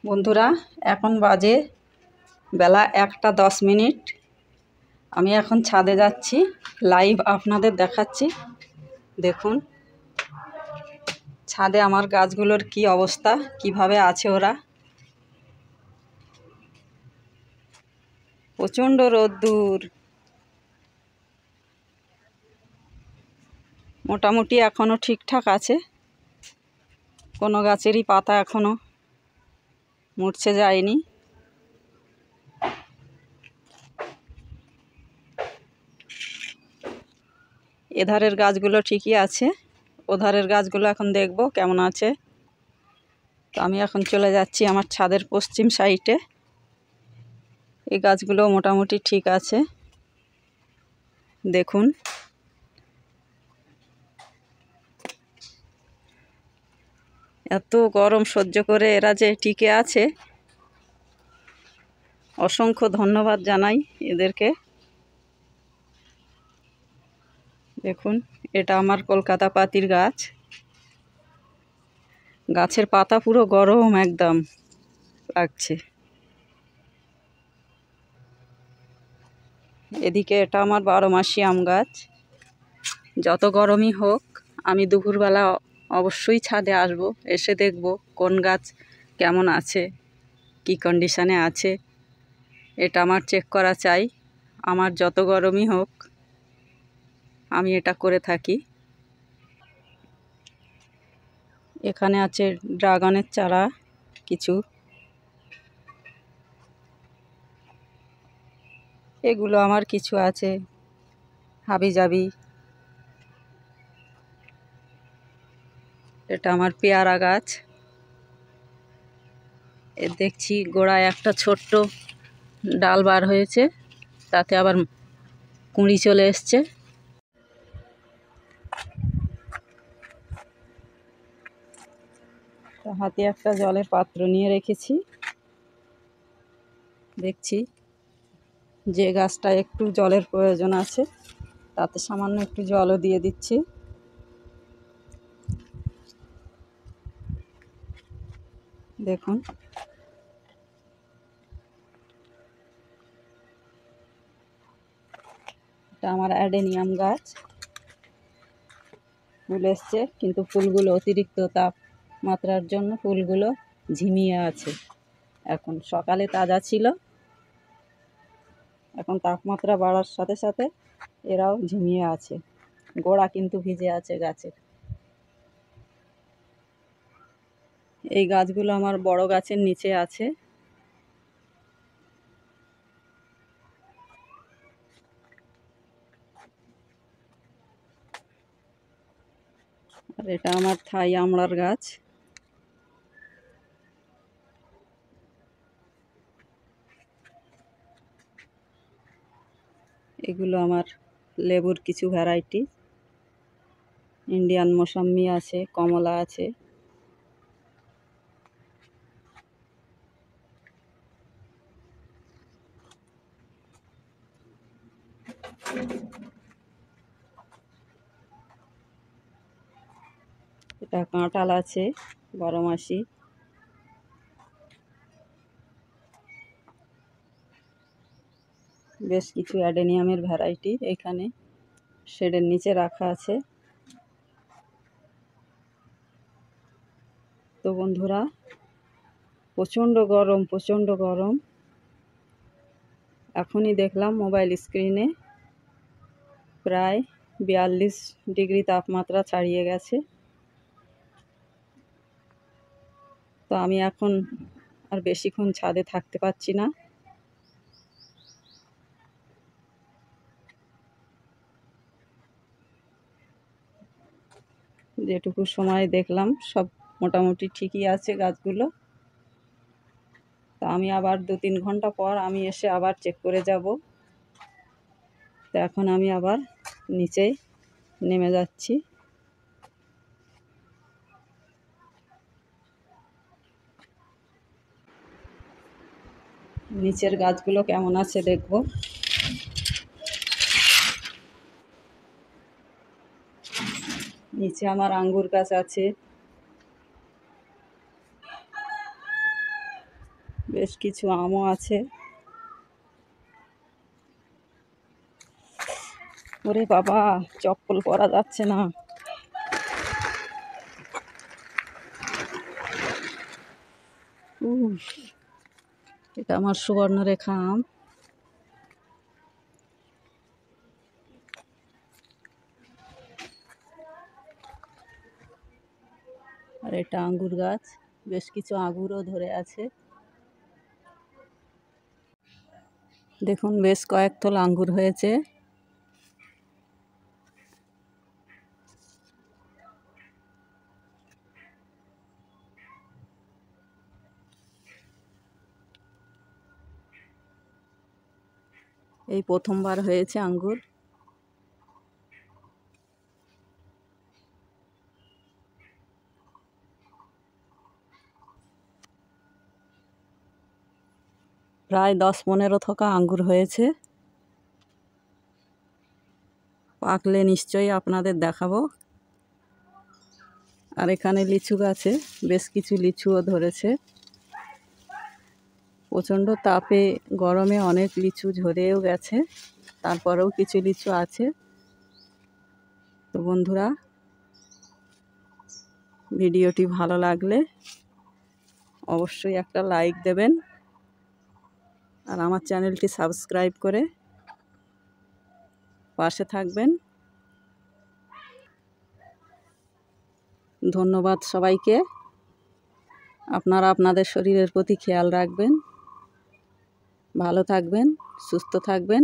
বন্ধুরা, এখন বাজে বেলা 1:10। আমি এখন ছাদে যাচ্ছি, লাইভ আপনাদের দেখাচ্ছি। দেখুন ছাদে আমার গাছগুলোর কি অবস্থা, কিভাবে আছে ওরা। প্রচণ্ড রোদ্দুর। মোটামুটি এখনো ঠিকঠাক আছে, কোনো গাছেরই পাতা এখনো মুড়ছে যায়নি। এধারের গাছগুলো ঠিকই আছে, ওধারের গাছগুলো এখন দেখব কেমন আছে। তো আমি এখন চলে যাচ্ছি আমার ছাদের পশ্চিম সাইডে। এই গাছগুলো মোটামুটি ঠিক আছে, দেখুন। এত গরম সহ্য করে এরা যে টিকে আছে, অসংখ্য ধন্যবাদ জানাই এদেরকে। দেখুন, এটা আমার কলকাতা পাতির গাছ। গাছের পাতা পুরো গরম একদম লাগছে। এদিকে এটা আমার 12 মাসি আম গাছ। যত গরমই হোক, আমি দুপুরবেলা অবশ্যই ছাদে আসব, এসে দেখব কোন গাছ কেমন আছে, কি কন্ডিশনে আছে, এটা আমার চেক করা চাই। আমার যত গরমই হোক আমি এটা করে থাকি। এখানে আছে ড্রাগনের চারা কিছু, এগুলো আমার কিছু আছে হাবিজাবি। এটা আমার পেয়ারা গাছ। এ দেখছি গোড়ায় একটা ছোট্ট ডাল বার হয়েছে, তাতে আবার কুঁড়ি চলে এসছে। হাতে একটা জলের পাত্র নিয়ে রেখেছি। দেখছি যে গাছটা একটু জলের প্রয়োজন আছে, তাতে সামান্য একটু জলও দিয়ে দিচ্ছি। দেখুন, এটা আমার অ্যাডেনিয়াম গাছ। ফুল এসছে, কিন্তু ফুলগুলো অতিরিক্ত তাপমাত্রার জন্য ফুলগুলো ঝিমিয়ে আছে। এখন সকালে তাজা ছিল, এখন তাপমাত্রা বাড়ার সাথে সাথে এরাও ঝিমিয়ে আছে। গোড়া কিন্তু ভিজে আছে গাছের। এই গাছগুলো আমার বড় গাছের নিচে আছে। আর এটা আমার থাই আমড়ার গাছ। এগুলো আমার লেবুর কিছু ভ্যারাইটি। ইন্ডিয়ান মৌসম্বি আছে, কমলা আছে। এটা কাঁঠাল আছে 12 মাসি। বেশ কিছু অ্যাডেনিয়ামের ভ্যারাইটি এইখানে শেডের নিচে রাখা আছে। তো বন্ধুরা, প্রচণ্ড গরম, প্রচণ্ড গরম। এখনই দেখলাম মোবাইল স্ক্রিনে প্রায় 42 ডিগ্রি তাপমাত্রা ছাড়িয়ে গেছে। তো আমি এখন আর বেশিক্ষণ ছাদে থাকতে পারছি না। যেটুকু সময় দেখলাম সব মোটামুটি ঠিকই আছে গাছগুলো। তা আমি আবার 2-3 ঘন্টা পর আমি এসে আবার চেক করে যাব। তো এখন আমি আবার নিচে নেমে যাচ্ছি। নিচের গাছগুলো কেমন আছে দেখব। নিচে আমার আঙ্গুর গাছ আছে, বেশ কিছু আমও আছে। ওরে বাবা, চপ্পল পরা যাচ্ছে না। উফ, এটা আমার সুবর্ণরেখা আম। আর এটা আঙ্গুর গাছ, বেশ কিছু আঙ্গুরও ধরে আছে। দেখুন বেশ কয়েক থল আঙ্গুর হয়েছে। এই প্রথমবার হয়েছে আঙ্গুর। প্রায় 10-15 থোকা আঙ্গুর হয়েছে। পাকলে নিশ্চয়ই আপনাদের দেখাবো। আর এখানে লিচু গাছে বেশ কিছু লিচুও ধরেছে। প্রচণ্ড তাপে গরমে অনেক লিচু ঝরেও গেছে, তারপরেও কিছু লিচু আছে। তো বন্ধুরা, ভিডিওটি ভালো লাগলে অবশ্যই একটা লাইক দেবেন আর আমার চ্যানেলটি সাবস্ক্রাইব করে পাশে থাকবেন। ধন্যবাদ সবাইকে। আপনারা আপনাদের শরীরের প্রতি খেয়াল রাখবেন, ভালো থাকবেন, সুস্থ থাকবেন।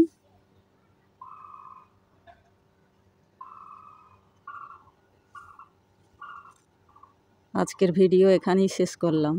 আজকের ভিডিও এখানেই শেষ করলাম।